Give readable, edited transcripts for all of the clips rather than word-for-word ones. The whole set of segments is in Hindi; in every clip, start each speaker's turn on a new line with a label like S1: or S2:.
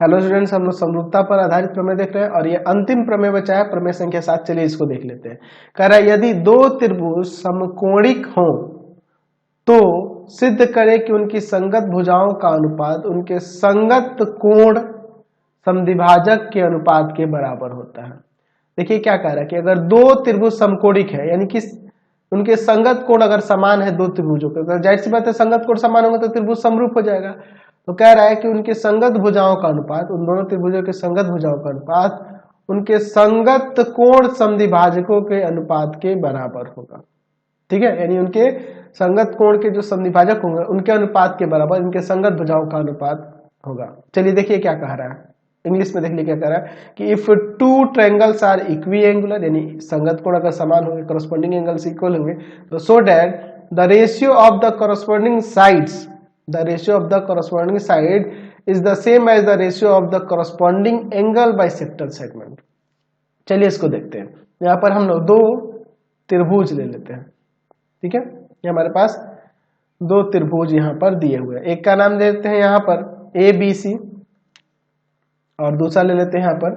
S1: हेलो स्टूडेंट्स, हम लोग समरूपता पर आधारित प्रमेय देख रहे हैं और ये अंतिम प्रमेय बचा है, प्रमेय संख्या 7। चलिए इसको देख लेते हैं। कह रहा है यदि दो त्रिभुज समकोणिक हो तो सिद्ध करें कि उनकी संगत भुजाओं का अनुपात उनके संगत कोण समद्विभाजक के अनुपात के बराबर होता है। देखिए क्या कह रहा है कि अगर दो त्रिभुज समकोणिक है, यानी कि उनके संगत कोण अगर समान है दो त्रिभुजों के, अगर जाहिर सी बात है संगत कोण समान होगा तो त्रिभुज समरूप हो जाएगा। तो कह रहा है कि उनके संगत भुजाओं का अनुपात, उन दोनों त्रिभुजों के संगत भुजाओं का अनुपात उनके संगत कोण समद्विभाजकों के अनुपात के बराबर होगा। ठीक है, यानी उनके संगत कोण के जो समद्विभाजक होंगे उनके अनुपात के बराबर इनके संगत भुजाओं का अनुपात होगा। चलिए देखिए क्या कह रहा है, इंग्लिश में देख लीजिए क्या कह रहा है कि if two triangles are equiangular, यानी संगत कोण अगर समान होंगे, करस्पॉन्डिंग एंगल्स इक्वल होंगे, तो so that the ratio of the corresponding sides, the ratio of the corresponding side is the same as the ratio of the corresponding angle bisector segment. चलिए इसको देखते हैं। यहाँ पर हम लोग दो त्रिभुज ले लेते हैं। ठीक है, ये हमारे पास दो त्रिभुज यहाँ पर दिए हुए हैं। एक का नाम दे देते हैं यहाँ पर ए बी सी और दूसरा ले लेते हैं यहाँ पर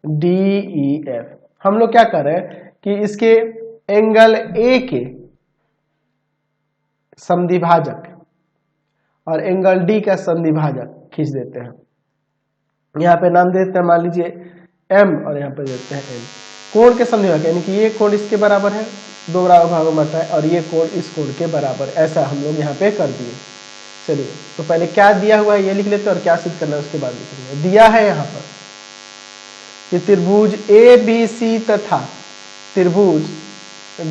S1: डी ई एफ। हम लोग क्या कर रहे हैं कि इसके एंगल ए के समद्विभाजक और एंगल डी का समद्विभाजक खींच देते हैं। यहाँ पे नाम दे देते हैं, मान लीजिए एम, और यहाँ पे देते हैं एन। कोण के समद्विभाजक, यानी कि ये कोण इसके बराबर है, दो बराबर भागों में बटा है, और ये कोण इस कोण के बराबर, ऐसा हम लोग यहाँ पे कर दिए। चलिए तो पहले क्या दिया हुआ है ये लिख लेते हैं और क्या सिद्ध करना है उसके बाद लिखेंगे। दिया है यहाँ पर कि त्रिभुज ए बी सी तथा त्रिभुज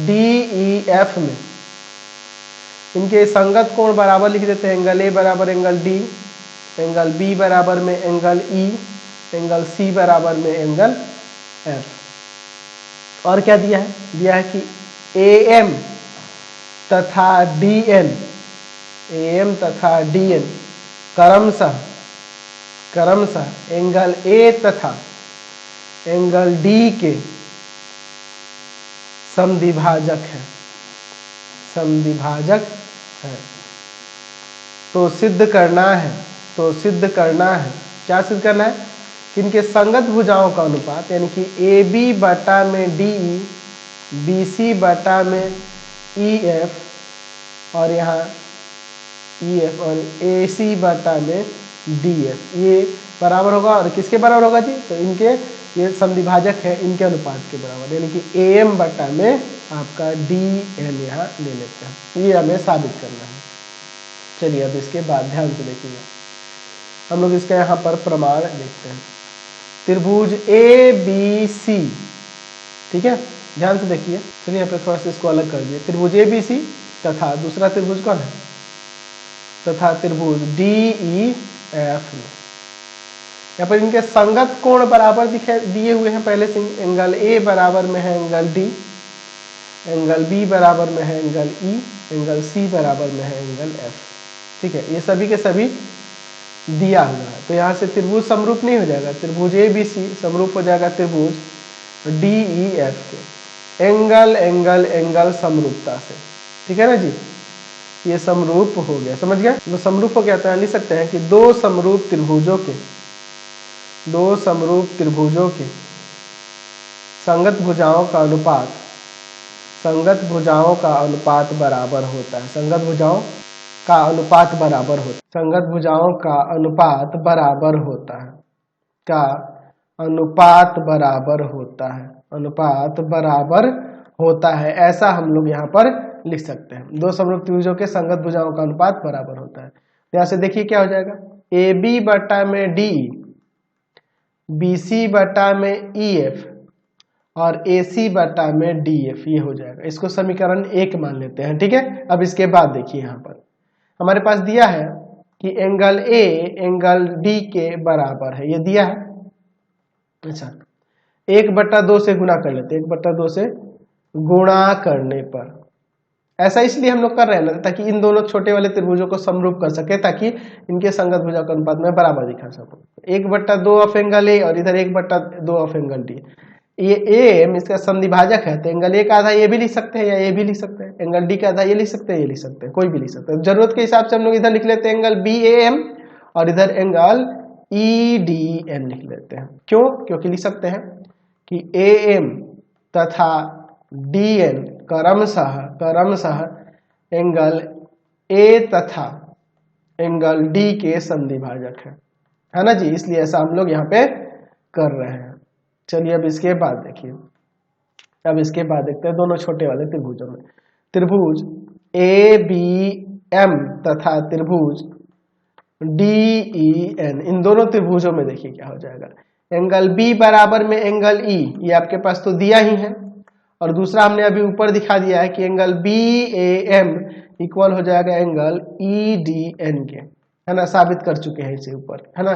S1: डी ई एफ में इनके संगत कोण बराबर लिख देते हैं। एंगल ए बराबर एंगल डी, एंगल बी बराबर में एंगल ई, एंगल सी बराबर में एंगल एफ। और क्या दिया है, दिया है कि ए एम तथा डी एन, एम तथा डी एन क्रमशः एंगल ए तथा एंगल डी के समद्विभाजक है, समद्विभाजक है। तो सिद्ध करना है, क्या सिद्ध करना है कि इनके संगत भुजाओं का अनुपात, यानी कि ए बी बटा में डी ई, बी सी बटा में ई एफ, और यहाँ ई एफ, और ए सी बटा में डी एफ, ये बराबर होगा। और किसके बराबर होगा जी, तो इनके ये समद्विभाजक है, इनके अनुपात के बराबर, यानी कि ए एम बटा में आपका डी एन यहाँ ले लेते हैं। ये हमें साबित करना है। चलिए अब इसके बाद ध्यान से देखिए, हम लोग इसका यहाँ पर प्रमाण देखते हैं। त्रिभुज ए बी सी, ठीक है, ध्यान से देखिए। चलिए यहाँ पे थोड़ा सा इसको अलग कर दिए। त्रिभुज ए बी सी तथा दूसरा त्रिभुज कौन है, तथा त्रिभुज डी ई एफ में यहाँ पर इनके संगत कोण बराबर दिए हुए हैं पहले से। एंगल ए बराबर में है एंगल डी, एंगल बी बराबर में है एंगल ई, एंगल सी बराबर में है एंगल एफ। ठीक है, ये सभी के सभी दिया हुआ है। तो यहाँ से त्रिभुज समरूप नहीं हो जाएगा, त्रिभुज ए बी सी समरूप हो जाएगा त्रिभुज डी ई एफ के एंगल एंगल एंगल समरूपता से। ठीक है ना जी, ये समरूप हो गया, समझ गया। तो समरूप हो गया तो लिख सकते हैं कि दो समरूप त्रिभुजों के संगत भुजाओं का अनुपात बराबर होता है। संगत भुजाओं का अनुपात बराबर होता है, ऐसा हम लोग यहाँ पर लिख सकते हैं। दो समरूप त्रिभुजों के संगत भुजाओं का अनुपात बराबर होता है। यहाँ से देखिए क्या हो जाएगा, ए बी बटा में डी, बी सी बटा में ई एफ, और ए सी बटा में डी एफ, ये हो जाएगा। इसको समीकरण 1 मान लेते हैं। ठीक है, अब इसके बाद देखिए यहाँ पर हमारे पास दिया है कि एंगल ए एंगल डी के बराबर है, ये दिया है। अच्छा, 1/2 से गुणा कर लेते हैं, 1/2 से गुणा करने पर, ऐसा इसलिए हम लोग कर रहे हैं ना ताकि इन दोनों छोटे वाले त्रिभुजों को समरूप कर सके, ताकि इनके संगत भुजा का अनुपात में बराबर दिखा सकूं। 1/2 ऑफ एंगल ए और इधर 1/2 ऑफ एंगल डी, ये एम इसका समद्विभाजक है, तो एंगल ए का आधा ये भी लिख सकते हैं या ये भी लिख सकते हैं, एंगल डी का आधा ये लिख सकते हैं, ये लिख सकते हैं, कोई भी लिख सकते हैं। जरूरत के हिसाब से हम लोग इधर लिख लेते हैं एंगल बी ए एम और इधर एंगल EDN लिख लेते हैं। क्यों? क्योंकि लिख सकते हैं कि AM तथा DN क्रमशः एंगल A तथा एंगल D के संधिभाजक है ना जी, इसलिए ऐसा हम लोग यहाँ पे कर रहे हैं। चलिए अब इसके बाद देखिए, अब इसके बाद देखते हैं दोनों छोटे वाले त्रिभुजों में, त्रिभुज ABM तथा त्रिभुज DEN, इन दोनों त्रिभुजों में देखिए क्या हो जाएगा। एंगल B बराबर में एंगल E, ये आपके पास तो दिया ही है, और दूसरा हमने अभी ऊपर दिखा दिया है कि एंगल BAM इक्वल हो जाएगा एंगल EDN के, है ना, साबित कर चुके हैं इसे ऊपर, है ना,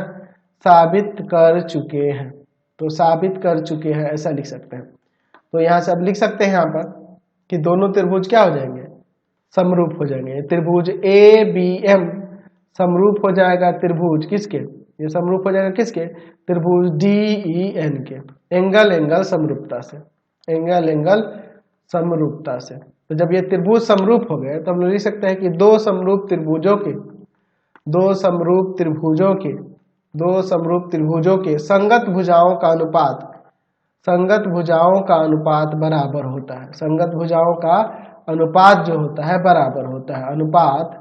S1: साबित कर चुके हैं, तो साबित कर चुके हैं ऐसा लिख सकते हैं। तो यहाँ से अब लिख सकते हैं यहाँ पर कि दोनों त्रिभुज क्या हो जाएंगे, समरूप हो जाएंगे। त्रिभुज ABM समरूप हो जाएगा त्रिभुज किसके, ये समरूप हो जाएगा किसके, त्रिभुज DEN के, एंगल समरूपता से, एंगल समरूपता से। तो जब ये त्रिभुज समरूप हो गए तो हम लोग लिख सकते हैं कि दो समरूप त्रिभुजों के संगत भुजाओं का अनुपात बराबर होता है। संगत भुजाओं का अनुपात जो होता है बराबर होता है, अनुपात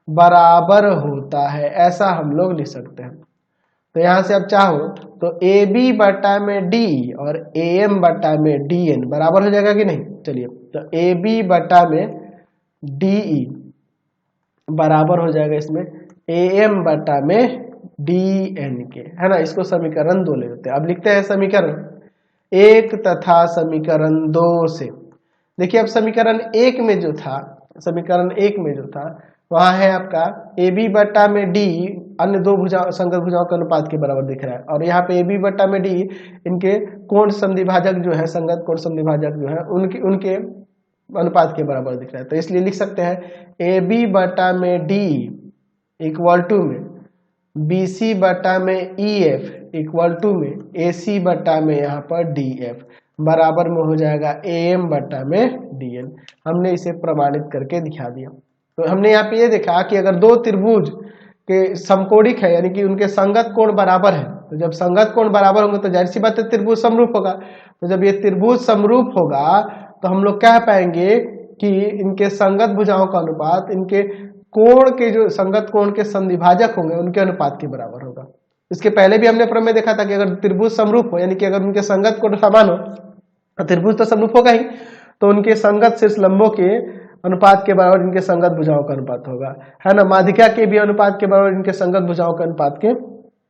S1: बराबर होता है, ऐसा हम लोग लिख सकते हैं। तो यहां से अब चाहो तो AB बटा में D और AM बटा में DN बराबर हो जाएगा कि नहीं। चलिए, तो AB बटा में DE बराबर हो जाएगा इसमें AM बटा में DN के, है ना। इसको समीकरण 2 ले लेते हैं। अब लिखते हैं समीकरण 1 तथा समीकरण 2 से। देखिए अब समीकरण 1 में जो था वहां है आपका AB बटा में D अन्य दो संगत भुजाओं के अनुपात के बराबर दिख रहा है, और यहाँ पे AB बटा में D इनके कोण संधिभाजक जो है, संगत कोण संधिभाजक जो है उनके अनुपात के बराबर दिख रहा है। तो इसलिए लिख सकते हैं AB बटा में D इक्वल टू में BC बटा में EF इक्वल टू में AC बटा में यहाँ पर DF बराबर में हो जाएगा AM बटा में DN। हमने इसे प्रमाणित करके दिखा दिया। तो हमने यहाँ पे ये देखा कि अगर दो त्रिभुज के समकोणिक है, यानी कि उनके संगत कोण बराबर है, तो जब संगत कोण बराबर होंगे तो जाहिर सी बात है त्रिभुज समरूप होगा। तो जब ये त्रिभुज समरूप होगा तो हम लोग कह पाएंगे कि इनके संगत भुजाओं का अनुपात इनके कोण के जो संगत कोण के संधिभाजक होंगे उनके अनुपात के बराबर होगा। इसके पहले भी हमने प्रमेय देखा था कि अगर त्रिभुज समरूप हो, यानी कि अगर उनके संगत कोण समान हो, त्रिभुज तो समरूप होगा ही, तो उनके संगत शीर्ष लंबों के अनुपात के बराबर इनके संगत भुजाओं का अनुपात होगा, है ना। माध्यिका के भी अनुपात के बराबर इनके संगत भुजाओं के अनुपात के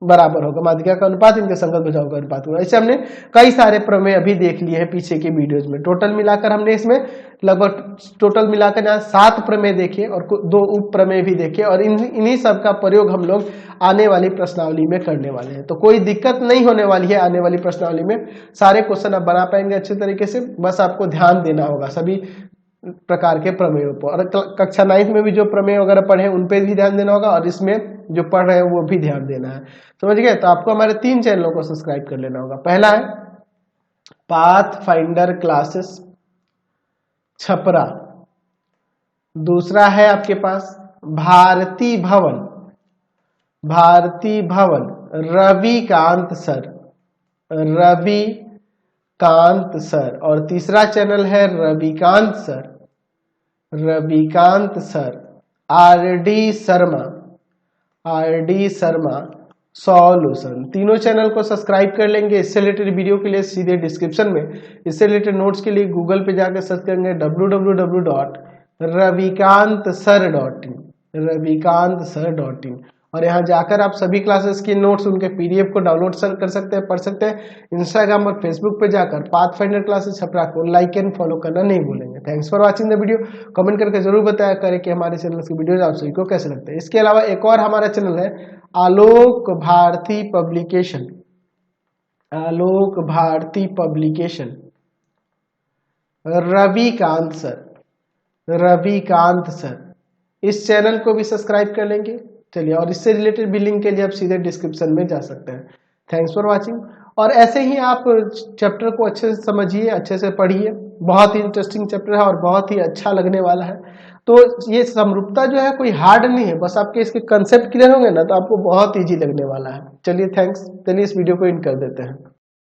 S1: बराबर होगा, माध्यिका का अनुपात इनके संगत भुजाओं का अनुपात होगा। ऐसे हमने कई सारे प्रमेय अभी देख लिए हैं पीछे के वीडियोज में। टोटल मिलाकर हमने इसमें लगभग टोटल मिलाकर यहाँ 7 प्रमेय देखे और 2 उप प्रमेय भी देखे, और इन्हीं सब का प्रयोग हम लोग आने वाली प्रश्नावली में करने वाले हैं। तो कोई दिक्कत नहीं होने वाली है आने वाली प्रश्नावली में, सारे क्वेश्चन आप बना पाएंगे अच्छे तरीके से। बस आपको ध्यान देना होगा सभी प्रकार के प्रमेयों पर, और कक्षा 9 में भी जो प्रमेय वगैरह पढ़े उन पे भी ध्यान देना होगा, और इसमें जो पढ़ रहे हैं वो भी ध्यान देना है, समझ गए। तो आपको हमारे 3 चैनलों को सब्सक्राइब कर लेना होगा। पहला है पाथफाइंडर क्लासेस छपरा, दूसरा है आपके पास भारती भवन रविकांत सर, और तीसरा चैनल है Ravikant sir R D Sharma solution. तीनों चैनल को सब्सक्राइब कर लेंगे। इससे रिलेटेड वीडियो के लिए सीधे डिस्क्रिप्शन में, इससे रिलेटेड नोट्स के लिए गूगल पे जाकर सर्च करेंगे www.ravikantsir.in, और यहाँ जाकर आप सभी क्लासेस की नोट्स उनके PDF को डाउनलोड कर सकते हैं, पढ़ सकते हैं। इंस्टाग्राम और फेसबुक पे जाकर पाथफाइंडर क्लासेस छपरा को लाइक एंड फॉलो करना नहीं भूलेंगे। Thanks for watching the video. Comment करके जरूर बताया करें कि हमारे चैनल की वीडियोज आप सभी को कैसे लगते हैं। इसके अलावा एक और हमारा चैनल है आलोक भारती पब्लिकेशन रविकांत सर, इस चैनल को भी सब्सक्राइब कर लेंगे। चलिए, और इससे रिलेटेड भी लिंक के लिए आप सीधे डिस्क्रिप्शन में जा सकते हैं। Thanks for watching. और ऐसे ही आप चैप्टर को अच्छे से समझिए, अच्छे से पढ़िए। बहुत ही इंटरेस्टिंग चैप्टर है और बहुत ही अच्छा लगने वाला है। तो ये समरूपता जो है कोई हार्ड नहीं है, बस आपके इसके कंसेप्ट क्लियर होंगे ना तो आपको बहुत इजी लगने वाला है। चलिए थैंक्स, चलिए इस वीडियो को एंड कर देते हैं।